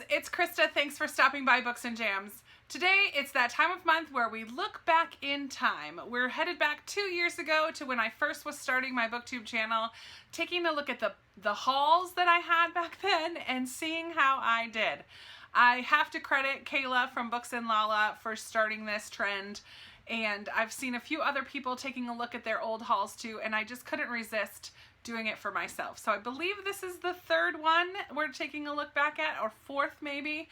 it's Krista. Thanks for stopping by Books and Jams. Today, it's that time of month where we look back in time. We're headed back 2 years ago to when I first was starting my BookTube channel, taking a look at the hauls that I had back then and seeing how I did. I have to credit Kayla from Books and Lala for starting this trend, and I've seen a few other people taking a look at their old hauls too, and I just couldn't resist doing it for myself. So I believe this is the third one we're taking a look back at, or fourth maybe.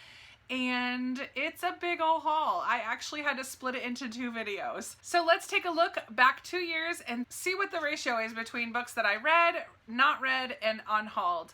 And it's a big old haul. I actually had to split it into 2 videos. So let's take a look back 2 years and see what the ratio is between books that I read, not read, and unhauled.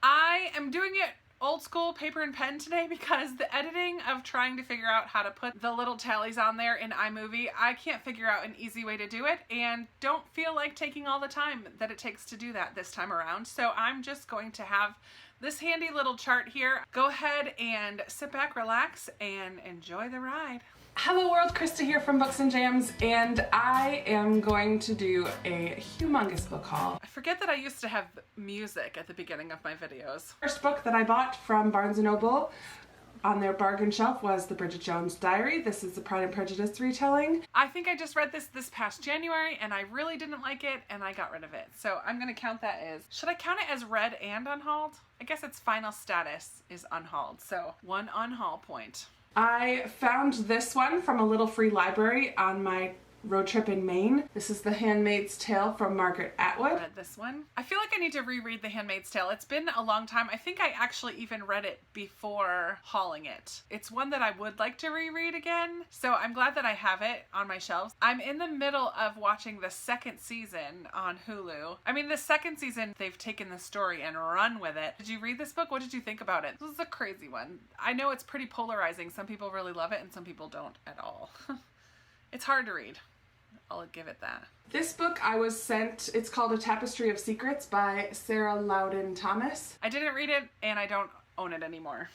I am doing it old school paper and pen today because the editing of trying to figure out how to put the little tallies on there in iMovie, I can't figure out an easy way to do it and don't feel like taking all the time that it takes to do that this time around. So I'm just going to have this handy little chart here. Go ahead and sit back, relax, and enjoy the ride. Hello world, Krista here from Books and Jams, and I am going to do a humongous book haul. I forget that I used to have music at the beginning of my videos. First book that I bought from Barnes & Noble on their bargain shelf was the Bridget Jones Diary. This is the Pride and Prejudice retelling. I think I just read this past January and I really didn't like it and I got rid of it. So I'm gonna count that as, should I count it as read and unhauled? I guess its final status is unhauled, so 1 unhaul point. I found this one from a little free library on my road trip in Maine. This is The Handmaid's Tale from Margaret Atwood. I read this one. I feel like I need to reread The Handmaid's Tale. It's been a long time. I think I actually even read it before hauling it. It's one that I would like to reread again, so I'm glad that I have it on my shelves. I'm in the middle of watching the 2nd season on Hulu. I mean, the 2nd season, they've taken the story and run with it. Did you read this book? What did you think about it? This is a crazy one. I know it's pretty polarizing. Some people really love it and some people don't at all. It's hard to read. I'll give it that. This book I was sent, it's called A Tapestry of Secrets by Sarah Loudon Thomas. I didn't read it and I don't own it anymore.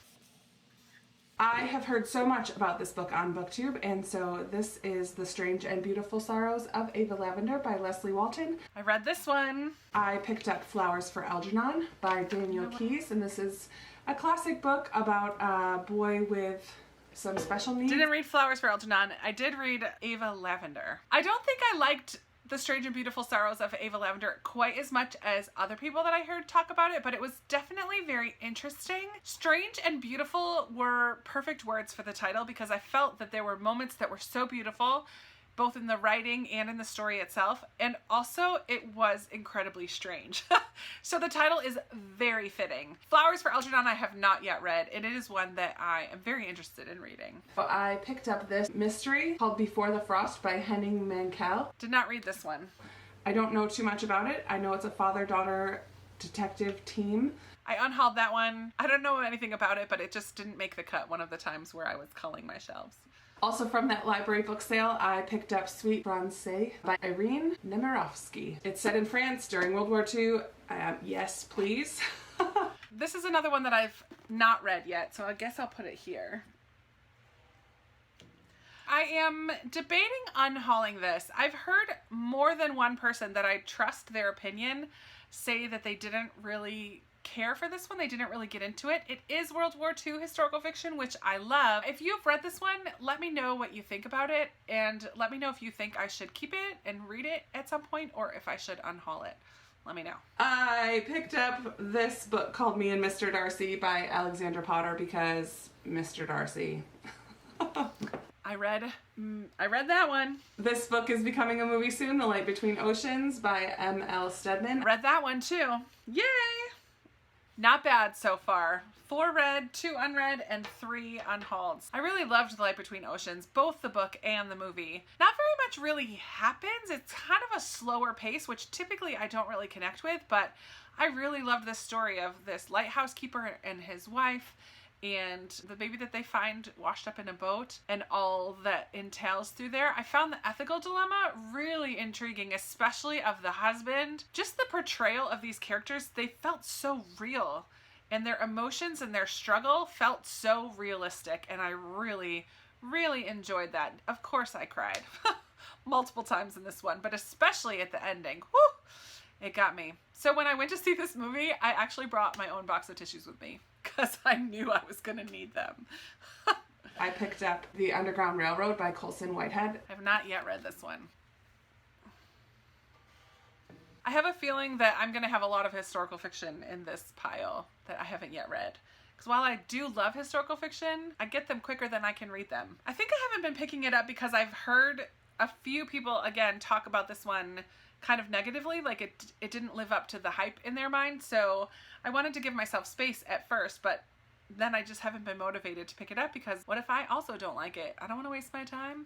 I have heard so much about this book on BookTube, and so this is The Strange and Beautiful Sorrows of Ava Lavender by Leslie Walton. I read this one. I picked up Flowers for Algernon by Daniel Keyes, and this is a classic book about a boy with some special needs. Didn't read Flowers for Algernon. I did read Ava Lavender. I don't think I liked The Strange and Beautiful Sorrows of Ava Lavender quite as much as other people that I heard talk about it, but it was definitely very interesting. Strange and beautiful were perfect words for the title because I felt that there were moments that were so beautiful, both in the writing and in the story itself, and also it was incredibly strange. So the title is very fitting. Flowers for Algernon I have not yet read, and it is one that I am very interested in reading. So I picked up this mystery called Before the Frost by Henning Mankell. Did not read this one. I don't know too much about it. I know it's a father-daughter detective team. I unhauled that one. I don't know anything about it, but it just didn't make the cut one of the times where I was culling my shelves. Also from that library book sale, I picked up Sweet Francais by Irene Nemirovsky. It's set in France during World War II. Yes, please. This is another one that I've not read yet, so I guess I'll put it here. I am debating unhauling this. I've heard more than one person that I trust their opinion say that they didn't really care for this one. They didn't really get into it. It is World War II historical fiction, which I love. If you've read this one, let me know what you think about it, and let me know if you think I should keep it and read it at some point or if I should unhaul it. Let me know. I picked up this book called Me and Mr. Darcy by Alexandra Potter because Mr. Darcy. I read that one. This book is becoming a movie soon, The Light Between Oceans by M.L. Stedman. Read that one too. Yay! Not bad so far. 4 read, 2 unread, and 3 unhauled. I really loved The Light Between Oceans, both the book and the movie. Not very much really happens. It's kind of a slower pace, which typically I don't really connect with, but I really loved the story of this lighthouse keeper and his wife and the baby that they find washed up in a boat and all that entails through there. I found the ethical dilemma really intriguing, especially of the husband. Just the portrayal of these characters, they felt so real, and their emotions and their struggle felt so realistic, and I really, really enjoyed that. Of course I cried multiple times in this one, but especially at the ending. Whew! It got me. So when I went to see this movie, I actually brought my own box of tissues with me. because I knew I was going to need them. I picked up The Underground Railroad by Colson Whitehead. I have not yet read this one. I have a feeling that I'm going to have a lot of historical fiction in this pile that I haven't yet read. Because while I do love historical fiction, I get them quicker than I can read them. I think I haven't been picking it up because I've heard a few people, again, talk about this one kind of negatively, like it didn't live up to the hype in their mind. So I wanted to give myself space at first, but then I just haven't been motivated to pick it up because what if I also don't like it? I don't want to waste my time.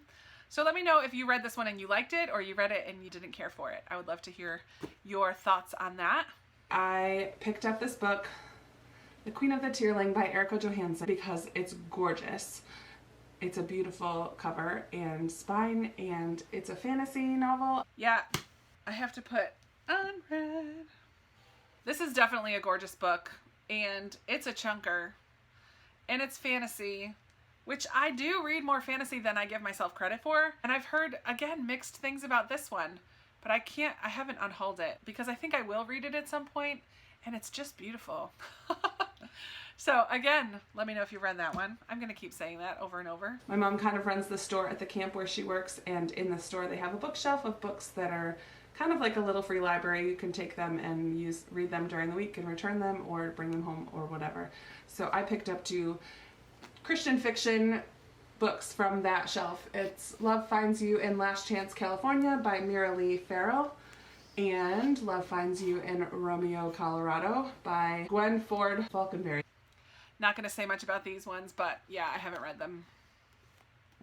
So let me know if you read this one and you liked it, or you read it and you didn't care for it. I would love to hear your thoughts on that. I picked up this book, The Queen of the Tearling by Erica Johansson, because it's gorgeous. It's a beautiful cover and spine, and it's a fantasy novel. Yeah, I have to put unread. This is definitely a gorgeous book, and it's a chunker, and it's fantasy, which I do read more fantasy than I give myself credit for. And I've heard, again, mixed things about this one, but I haven't unhauled it because I think I will read it at some point, and it's just beautiful. So again, let me know if you read that one. I'm going to keep saying that over and over. My mom kind of runs the store at the camp where she works, and in the store they have a bookshelf of books that are kind of like a little free library. You can take them and read them during the week and return them or bring them home or whatever. So I picked up 2 Christian fiction books from that shelf. It's Love Finds You in Last Chance, California by Mira Lee Farrell, and Love Finds You in Romeo, Colorado by Gwen Ford Falconberry. Not going to say much about these ones, but yeah, I haven't read them.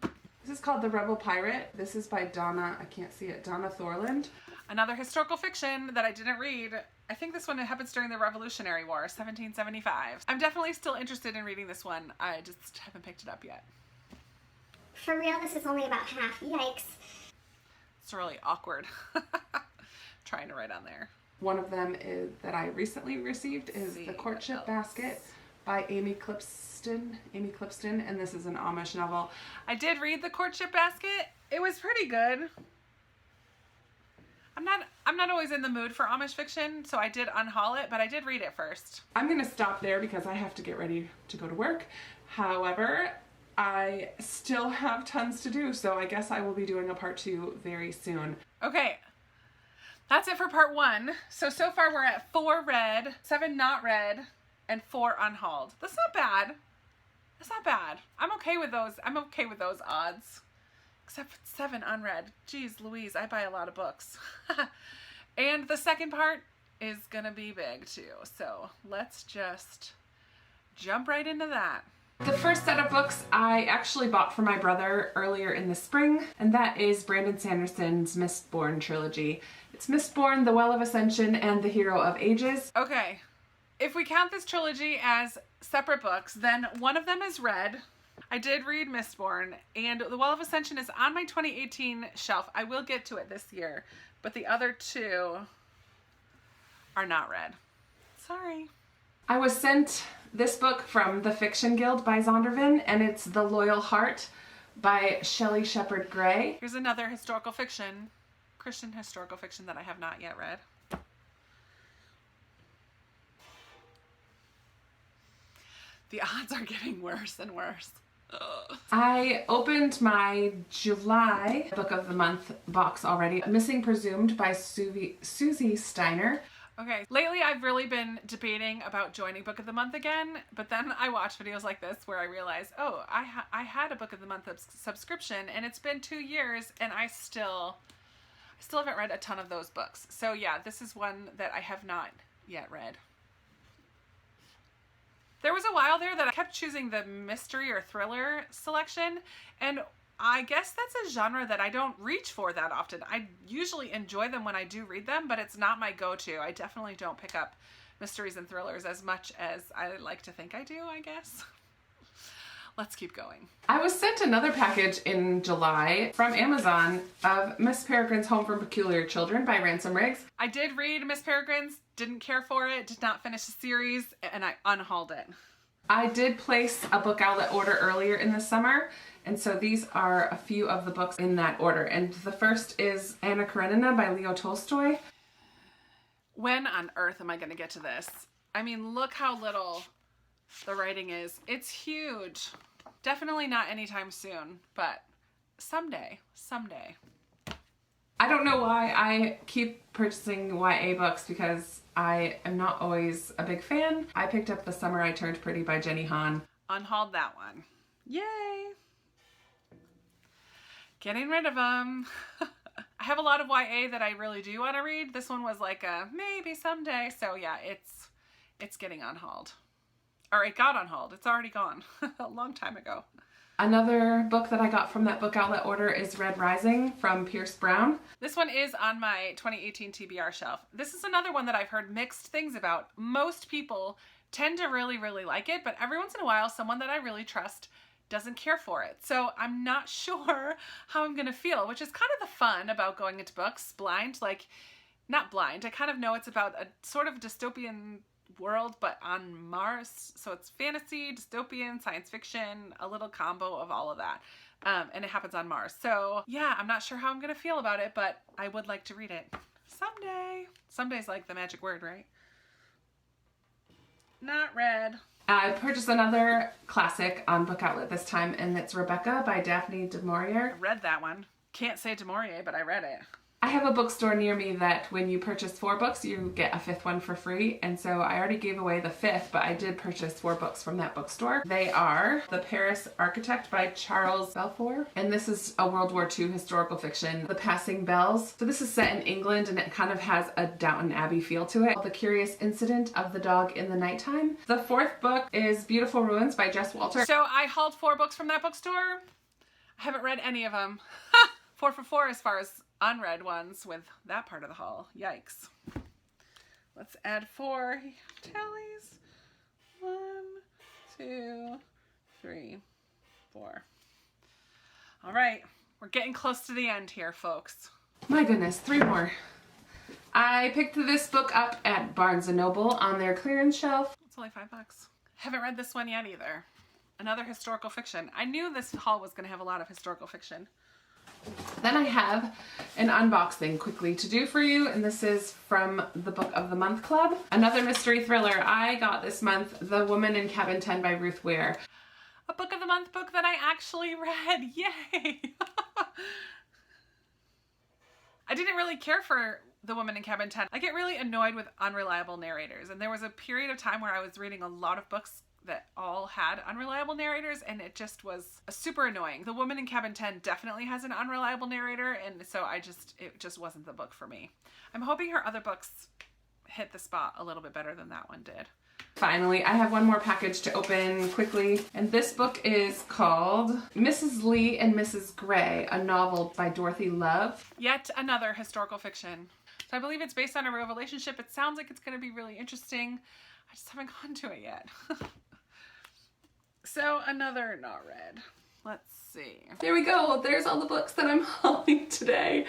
This is called The Rebel Pirate. This is by Donna Thorland. Another historical fiction that I didn't read. I think this one happens during the Revolutionary War, 1775. I'm definitely still interested in reading this one. I just haven't picked it up yet. For real, this is only about half. Yikes. It's really awkward. Trying to write on there. One of them that I recently received is The Courtship Basket by Amy Clipston, and this is an Amish novel. I did read The Courtship Basket. It was pretty good. I'm not always in the mood for Amish fiction, so I did unhaul it, but I did read it first. I'm going to stop there because I have to get ready to go to work. However, I still have tons to do, so I guess I will be doing a part 2 very soon. Okay. That's it for part 1. So far we're at 4 read, 7 not read, and 4 unhauled. That's not bad. That's not bad. I'm okay with those. I'm okay with those odds. Except for 7 unread. Jeez Louise, I buy a lot of books. And the second part is gonna be big too. So let's just jump right into that. The first set of books I actually bought for my brother earlier in the spring, and that is Brandon Sanderson's Mistborn Trilogy. It's Mistborn, The Well of Ascension, and The Hero of Ages. Okay. If we count this trilogy as separate books, then one of them is read. I did read Mistborn, and The Well of Ascension is on my 2018 shelf. I will get to it this year, but the other 2 are not read. Sorry. I was sent this book from the Fiction Guild by Zondervan, and it's The Loyal Heart by Shelley Shepherd Gray. Here's another historical fiction, Christian historical fiction that I have not yet read. The odds are getting worse and worse. Ugh. I opened my July Book of the Month box already. Missing Presumed by Susie Steiner. Okay, lately I've really been debating about joining Book of the Month again, but then I watch videos like this where I realize, oh, I had a Book of the Month subscription, and it's been 2 years, and I still haven't read a ton of those books. So yeah, this is one that I have not yet read. There was a while there that I kept choosing the mystery or thriller selection, and I guess that's a genre that I don't reach for that often. I usually enjoy them when I do read them, but it's not my go-to. I definitely don't pick up mysteries and thrillers as much as I like to think I do, I guess. Let's keep going. I was sent another package in July from Amazon of Miss Peregrine's Home for Peculiar Children by Ransom Riggs. I did read Miss Peregrine's, didn't care for it, did not finish the series, and I unhauled it. I did place a book outlet order earlier in the summer, and so these are a few of the books in that order. And the first is Anna Karenina by Leo Tolstoy. When on earth am I going to get to this? I mean, look how little the writing is. It's huge. Definitely not anytime soon, but someday. I don't know why I keep purchasing YA books because I am not always a big fan. I picked up The Summer I Turned Pretty by Jenny Han. Unhauled that one. Yay! Getting rid of them. I have a lot of YA that I really do want to read. This one was like a maybe someday. So yeah, it's getting unhauled. Or it got unhauled. It's already gone a long time ago. Another book that I got from that book outlet order is Red Rising from Pierce Brown. This one is on my 2018 TBR shelf. This is another one that I've heard mixed things about. Most people tend to really, really like it, but every once in a while, someone that I really trust doesn't care for it. So I'm not sure how I'm gonna feel, which is kind of the fun about going into books blind. Like, not blind, I kind of know it's about a sort of dystopian world, but on Mars. So it's fantasy, dystopian, science fiction, a little combo of all of that. And it happens on Mars. So yeah, I'm not sure how I'm gonna feel about it, but I would like to read it someday. Someday's like the magic word, right? Not read. I purchased another classic on Book Outlet this time, and it's Rebecca by Daphne du Maurier. I read that one. Can't say du Maurier, but I read it. I have a bookstore near me that when you purchase 4 books, you get a 5th one for free. And so I already gave away the 5th, but I did purchase 4 books from that bookstore. They are The Paris Architect by Charles Balfour. And this is a World War II historical fiction, The Passing Bells. So this is set in England and it kind of has a Downton Abbey feel to it. The Curious Incident of the Dog in the Nighttime. The 4th book is Beautiful Ruins by Jess Walter. So I hauled 4 books from that bookstore. I haven't read any of them. 4 for 4 as far as unread ones with that part of the haul. Yikes. Let's add 4 tallies. 1, 2, 3, 4. All right, we're getting close to the end here, folks. My goodness, 3 more. I picked this book up at Barnes & Noble on their clearance shelf. It's only $5. Haven't read this one yet either. Another historical fiction. I knew this haul was going to have a lot of historical fiction. Then I have an unboxing quickly to do for you, and this is from the Book of the Month Club. Another mystery thriller I got this month, The Woman in Cabin 10 by Ruth Ware. A Book of the Month book that I actually read. Yay! I didn't really care for The Woman in Cabin 10. I get really annoyed with unreliable narrators, and there was a period of time where I was reading a lot of books that all had unreliable narrators, and it just was super annoying. The Woman in Cabin 10 definitely has an unreliable narrator, and so it just wasn't the book for me. I'm hoping her other books hit the spot a little bit better than that one did. Finally, I have one more package to open quickly, and this book is called Mrs. Lee and Mrs. Gray, a novel by Dorothy Love. Yet another historical fiction. So I believe it's based on a real relationship. It sounds like it's going to be really interesting. I just haven't gone to it yet. So another not read. Let's see. There we go. There's all the books that I'm hauling today.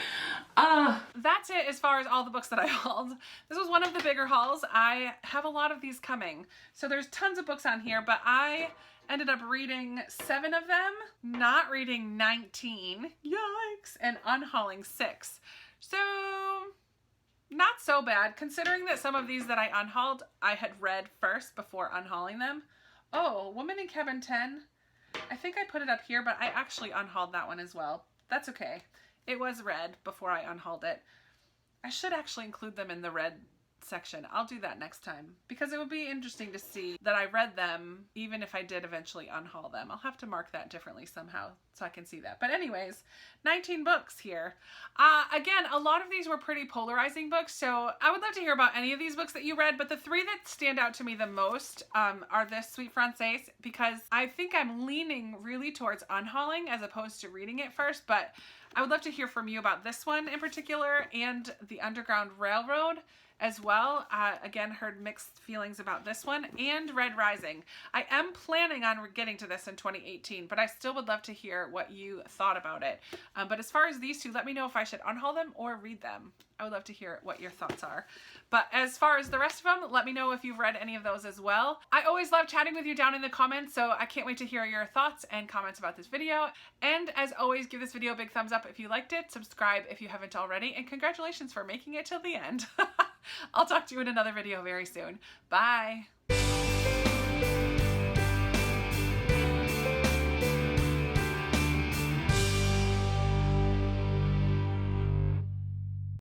That's it as far as all the books that I hauled. This was one of the bigger hauls. I have a lot of these coming. So there's tons of books on here, but I ended up reading 7 of them, not reading 19, yikes, and unhauling 6. So not so bad, considering that some of these that I unhauled, I had read first before unhauling them. Oh, Woman in Cabin 10. I think I put it up here, but I actually unhauled that one as well. That's okay. It was read before I unhauled it. I should actually include them in the read section. I'll do that next time because it would be interesting to see that I read them even if I did eventually unhaul them. I'll have to mark that differently somehow so I can see that. But anyways, 19 books here. Again, a lot of these were pretty polarizing books, so I would love to hear about any of these books that you read, but the 3 that stand out to me the most are this Sweet Francaise, because I think I'm leaning really towards unhauling as opposed to reading it first, but I would love to hear from you about this one in particular and The Underground Railroad as well. Again, heard mixed feelings about this one and Red Rising. I am planning on getting to this in 2018, but I still would love to hear what you thought about it. But as far as these 2, let me know if I should unhaul them or read them. I would love to hear what your thoughts are. But as far as the rest of them, let me know if you've read any of those as well. I always love chatting with you down in the comments, so I can't wait to hear your thoughts and comments about this video. And as always, give this video a big thumbs up if you liked it, subscribe if you haven't already, and congratulations for making it till the end. I'll talk to you in another video very soon. Bye!